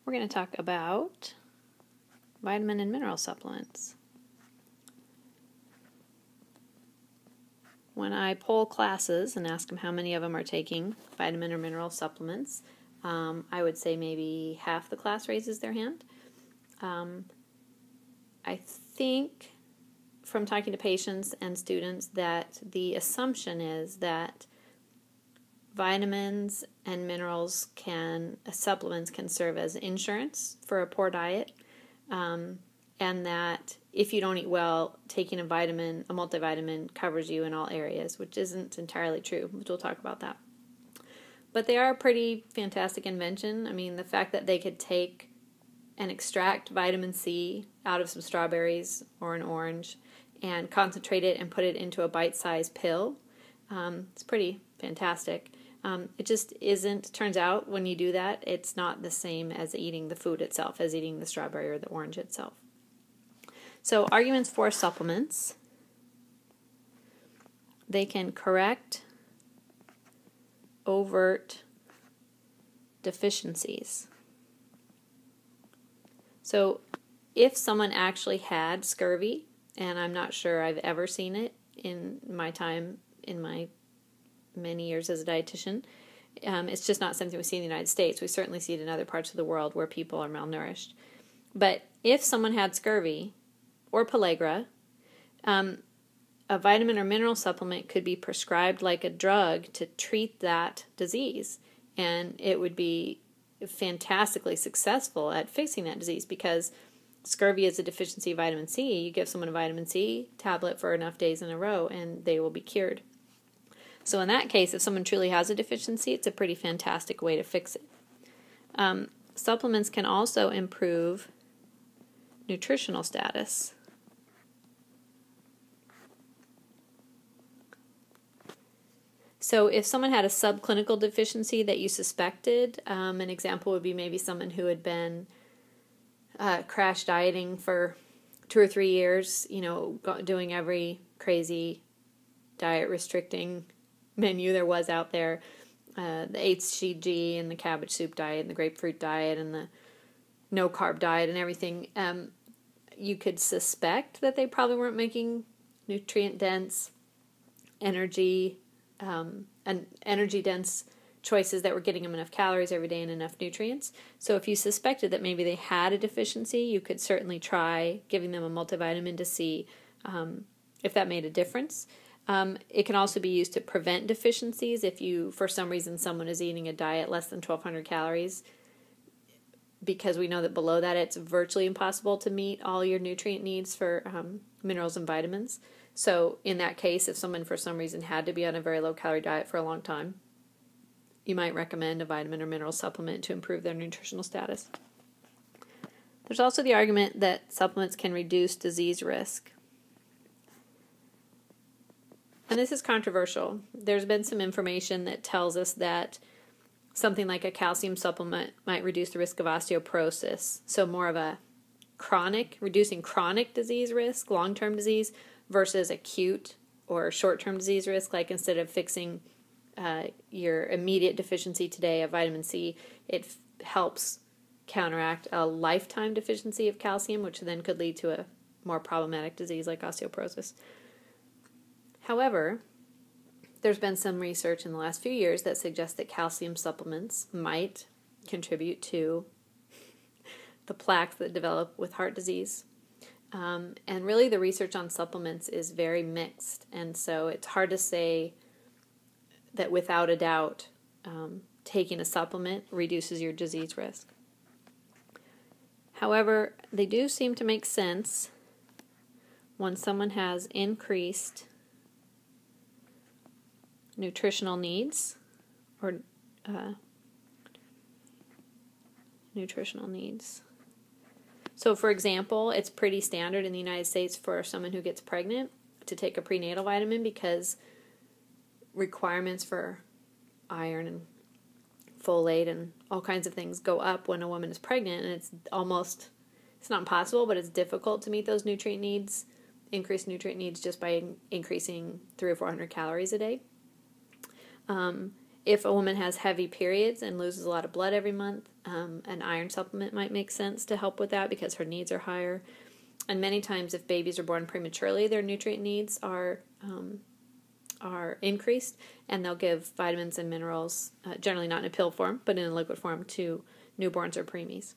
We're going to talk about vitamin and mineral supplements. When I poll classes and ask them how many of them are taking vitamin or mineral supplements, I would say maybe half the class raises their hand. I think from talking to patients and students that the assumption is that vitamins and minerals supplements can serve as insurance for a poor diet, and that if you don't eat well, taking a multivitamin covers you in all areas, which isn't entirely true, which we'll talk about that. But they are a pretty fantastic invention. I mean, the fact that they could take and extract vitamin C out of some strawberries or an orange and concentrate it and put it into a bite-sized pill, it's pretty fantastic. It just isn't, turns out when you do that, it's not the same as eating the food itself, as eating the strawberry or the orange itself. So arguments for supplements: they can correct overt deficiencies. So if someone actually had scurvy, and I'm not sure I've ever seen it in my time, in my many years as a dietitian, it's just not something we see in the United States. We certainly see it in other parts of the world where people are malnourished. But if someone had scurvy or pellagra, a vitamin or mineral supplement could be prescribed like a drug to treat that disease, and it would be fantastically successful at fixing that disease, because scurvy is a deficiency of vitamin C. You give someone a vitamin C tablet for enough days in a row and they will be cured. So in that case, if someone truly has a deficiency, it's a pretty fantastic way to fix it. Supplements can also improve nutritional status. So if someone had a subclinical deficiency that you suspected, an example would be maybe someone who had been crash dieting for 2 or 3 years, doing every crazy diet restricting menu there was out there, the HCG and the cabbage soup diet and the grapefruit diet and the no carb diet and everything. You could suspect that they probably weren't making nutrient dense and energy dense choices that were getting them enough calories every day and enough nutrients. So if you suspected that maybe they had a deficiency, you could certainly try giving them a multivitamin to see if that made a difference. It can also be used to prevent deficiencies. If you, for some reason, someone is eating a diet less than 1,200 calories, because we know that below that it's virtually impossible to meet all your nutrient needs for minerals and vitamins. So in that case, if someone for some reason had to be on a very low-calorie diet for a long time, you might recommend a vitamin or mineral supplement to improve their nutritional status. There's also the argument that supplements can reduce disease risk. And this is controversial. There's been some information that tells us that something like a calcium supplement might reduce the risk of osteoporosis. So more of a reducing chronic disease risk, long-term disease, versus acute or short-term disease risk. Like instead of fixing your immediate deficiency today of vitamin C, it helps counteract a lifetime deficiency of calcium, which then could lead to a more problematic disease like osteoporosis. However, there's been some research in the last few years that suggests that calcium supplements might contribute to the plaques that develop with heart disease. And really the research on supplements is very mixed, and so it's hard to say that without a doubt taking a supplement reduces your disease risk. However, they do seem to make sense when someone has increased nutritional needs or nutritional needs. So, for example, it's pretty standard in the United States for someone who gets pregnant to take a prenatal vitamin, because requirements for iron and folate and all kinds of things go up when a woman is pregnant, and it's not impossible, but it's difficult to meet those nutrient needs, increased nutrient needs, just by increasing 300 or 400 calories a day. If a woman has heavy periods and loses a lot of blood every month, an iron supplement might make sense to help with that because her needs are higher. And many times if babies are born prematurely, their nutrient needs are increased, and they'll give vitamins and minerals, generally not in a pill form, but in a liquid form, to newborns or preemies.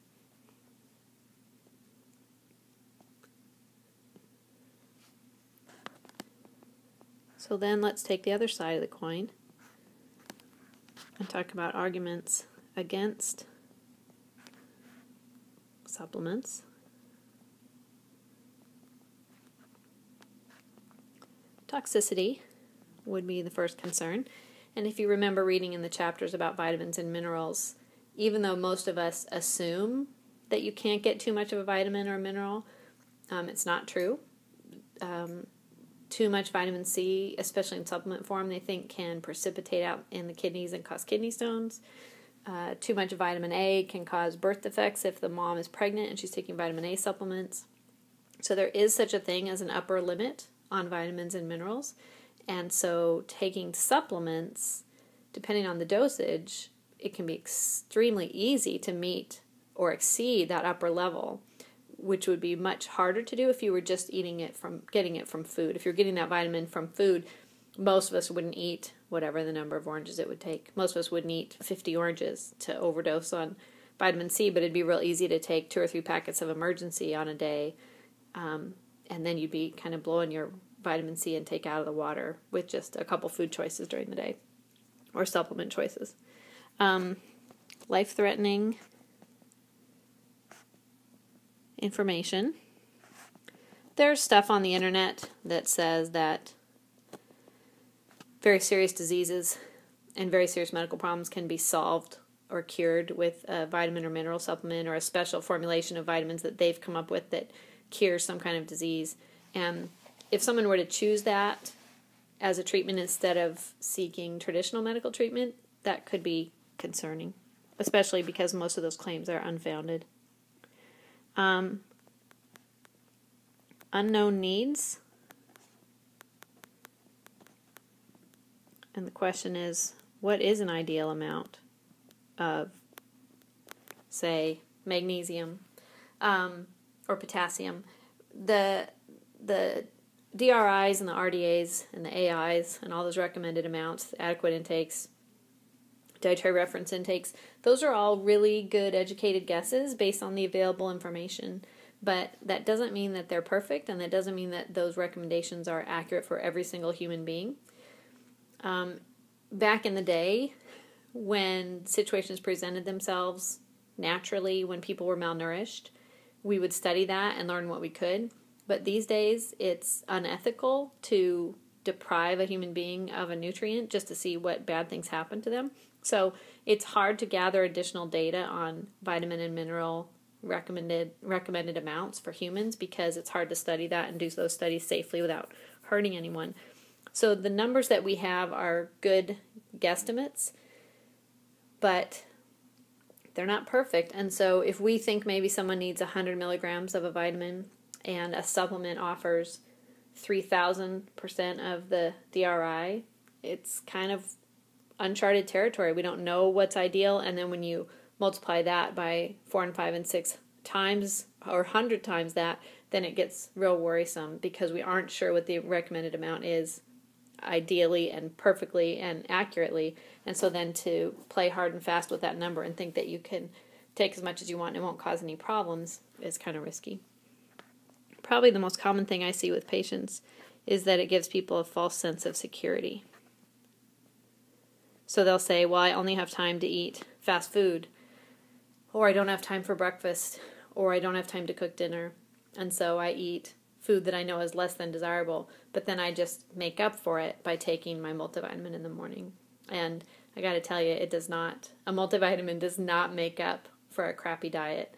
So then let's take the other side of the coin and talk about arguments against supplements. Toxicity would be the first concern. And if you remember reading in the chapters about vitamins and minerals, even though most of us assume that you can't get too much of a vitamin or mineral, it's not true. Too much vitamin C, especially in supplement form, they think can precipitate out in the kidneys and cause kidney stones. Too much vitamin A can cause birth defects if the mom is pregnant and she's taking vitamin A supplements. So there is such a thing as an upper limit on vitamins and minerals. And so taking supplements, depending on the dosage, it can be extremely easy to meet or exceed that upper level, which would be much harder to do if you were just getting it from food. If you're getting that vitamin from food, most of us wouldn't eat whatever the number of oranges it would take. Most of us wouldn't eat 50 oranges to overdose on vitamin C, but it'd be real easy to take 2 or 3 packets of Emergen-C on a day, and then you'd be kind of blowing your vitamin C intake out of the water with just a couple food choices during the day, or supplement choices. Life-threatening information. There's stuff on the internet that says that very serious diseases and very serious medical problems can be solved or cured with a vitamin or mineral supplement or a special formulation of vitamins that they've come up with that cures some kind of disease. And if someone were to choose that as a treatment instead of seeking traditional medical treatment, that could be concerning, especially because most of those claims are unfounded. Unknown needs. And the question is, what is an ideal amount of, say, magnesium or potassium? The DRIs and the RDAs and the AIs and all those recommended amounts, adequate intakes, dietary reference intakes, those are all really good educated guesses based on the available information. But that doesn't mean that they're perfect, and that doesn't mean that those recommendations are accurate for every single human being. Back in the day, when situations presented themselves naturally, when people were malnourished, we would study that and learn what we could. But these days, it's unethical to deprive a human being of a nutrient just to see what bad things happen to them. So it's hard to gather additional data on vitamin and mineral recommended amounts for humans because it's hard to study that and do those studies safely without hurting anyone. So the numbers that we have are good guesstimates, but they're not perfect. And so if we think maybe someone needs 100 milligrams of a vitamin and a supplement offers 3,000% of the DRI, it's kind of uncharted territory. We don't know what's ideal, and then when you multiply that by 4 and 5 and 6 times or 100 times that, then it gets real worrisome because we aren't sure what the recommended amount is ideally and perfectly and accurately. And so then to play hard and fast with that number and think that you can take as much as you want and it won't cause any problems is kind of risky. Probably the most common thing I see with patients is that it gives people a false sense of security. So they'll say, well, I only have time to eat fast food, or I don't have time for breakfast, or I don't have time to cook dinner, and so I eat food that I know is less than desirable, but then I just make up for it by taking my multivitamin in the morning. And I got to tell you, a multivitamin does not make up for a crappy diet.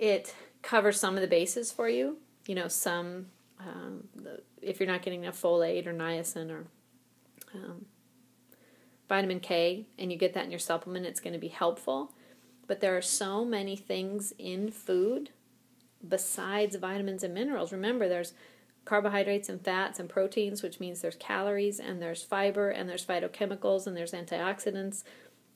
It covers some of the bases for you, if you're not getting enough folate or niacin or vitamin K, and you get that in your supplement, it's going to be helpful. But there are so many things in food besides vitamins and minerals. Remember, there's carbohydrates and fats and proteins, which means there's calories and there's fiber and there's phytochemicals and there's antioxidants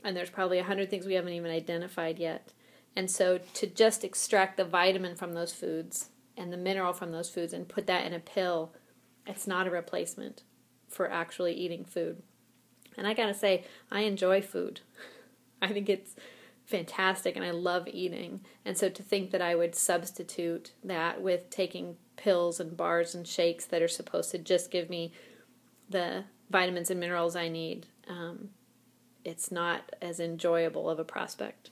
and there's probably 100 things we haven't even identified yet. And so to just extract the vitamin from those foods and the mineral from those foods and put that in a pill, it's not a replacement for actually eating food. And I gotta say, I enjoy food. I think it's fantastic and I love eating. And so to think that I would substitute that with taking pills and bars and shakes that are supposed to just give me the vitamins and minerals I need, it's not as enjoyable of a prospect.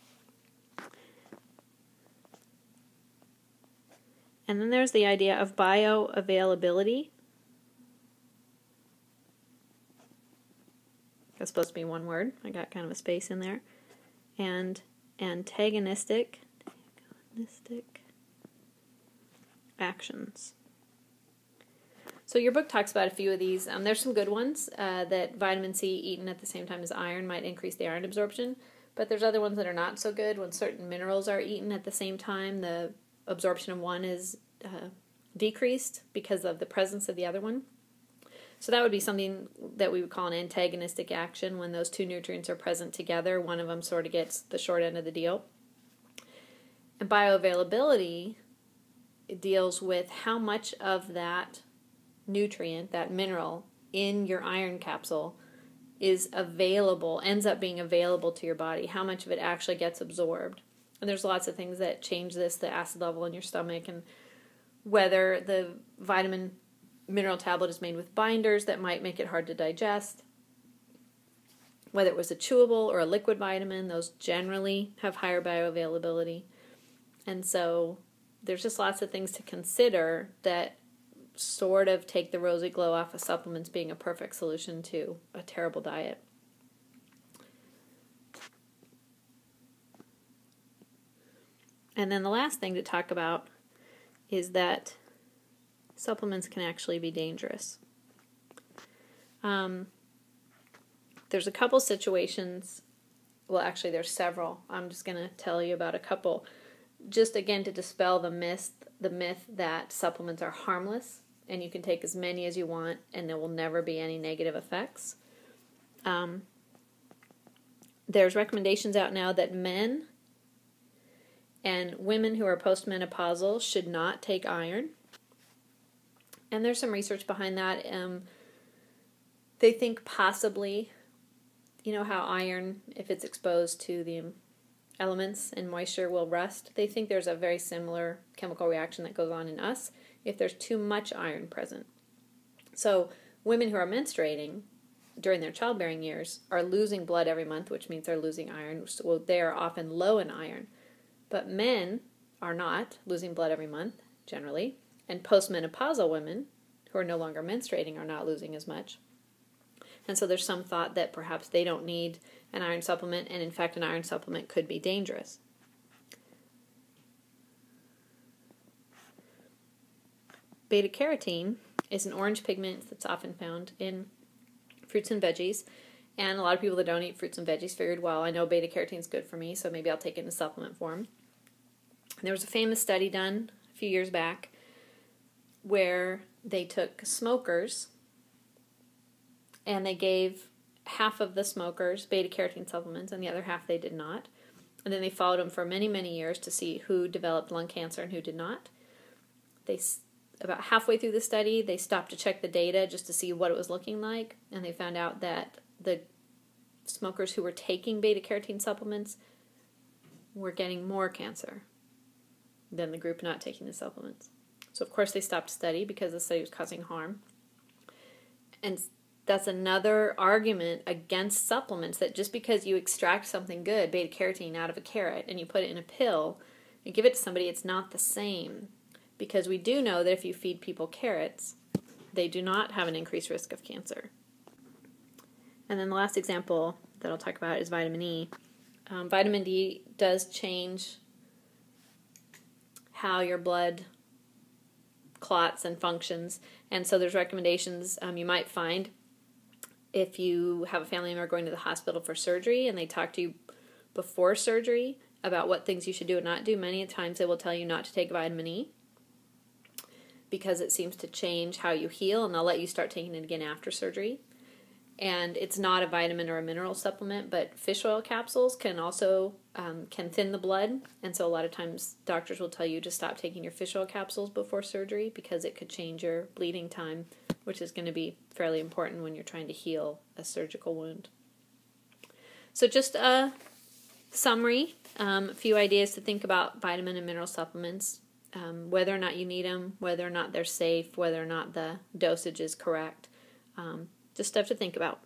And then there's the idea of bioavailability. That's supposed to be one word. I got kind of a space in there. And antagonistic actions. So your book talks about a few of these. There's some good ones, that vitamin C eaten at the same time as iron might increase the iron absorption. But there's other ones that are not so good. When certain minerals are eaten at the same time, the absorption of one is decreased because of the presence of the other one. So that would be something that we would call an antagonistic action. When those two nutrients are present together, one of them sort of gets the short end of the deal. And bioavailability, it deals with how much of that nutrient, that mineral, in your iron capsule is available, ends up being available to your body, how much of it actually gets absorbed. And there's lots of things that change this, the acid level in your stomach, and whether the vitamin mineral tablet is made with binders that might make it hard to digest, whether it was a chewable or a liquid vitamin, those generally have higher bioavailability. And so there's just lots of things to consider that sort of take the rosy glow off of supplements being a perfect solution to a terrible diet. And then the last thing to talk about is that supplements can actually be dangerous. There's a couple situations, well actually there's several, I'm just going to tell you about a couple, just again to dispel the myth that supplements are harmless and you can take as many as you want and there will never be any negative effects. There's recommendations out now that men and women who are postmenopausal should not take iron. And there's some research behind that. They think possibly, you know how iron, if it's exposed to the elements and moisture, will rust. They think there's a very similar chemical reaction that goes on in us if there's too much iron present. So women who are menstruating during their childbearing years are losing blood every month, which means they're losing iron. So they are often low in iron. But men are not losing blood every month, generally. And postmenopausal women who are no longer menstruating are not losing as much. And so there's some thought that perhaps they don't need an iron supplement, and in fact an iron supplement could be dangerous. Beta-carotene is an orange pigment that's often found in fruits and veggies. And a lot of people that don't eat fruits and veggies figured, well, I know beta-carotene is good for me, so maybe I'll take it in a supplement form. And there was a famous study done a few years back where they took smokers and they gave half of the smokers beta-carotene supplements and the other half they did not. And then they followed them for many, many years to see who developed lung cancer and who did not. About halfway through the study, they stopped to check the data just to see what it was looking like, and they found out that the smokers who were taking beta-carotene supplements were getting more cancer than the group not taking the supplements. So, of course, they stopped the study because the study was causing harm. And that's another argument against supplements, that just because you extract something good, beta-carotene, out of a carrot, and you put it in a pill and give it to somebody, it's not the same. Because we do know that if you feed people carrots, they do not have an increased risk of cancer. And then the last example that I'll talk about is vitamin E. Vitamin D does change how your blood clots and functions. And so there's recommendations you might find if you have a family member going to the hospital for surgery and they talk to you before surgery about what things you should do and not do. Many times they will tell you not to take vitamin E. because it seems to change how you heal, and they'll let you start taking it again after surgery. And it's not a vitamin or a mineral supplement, but fish oil capsules can also can thin the blood, and so a lot of times doctors will tell you to stop taking your fish oil capsules before surgery because it could change your bleeding time, which is going to be fairly important when you're trying to heal a surgical wound. So just a summary, a few ideas to think about vitamin and mineral supplements, whether or not you need them, whether or not they're safe, whether or not the dosage is correct. Just stuff to think about.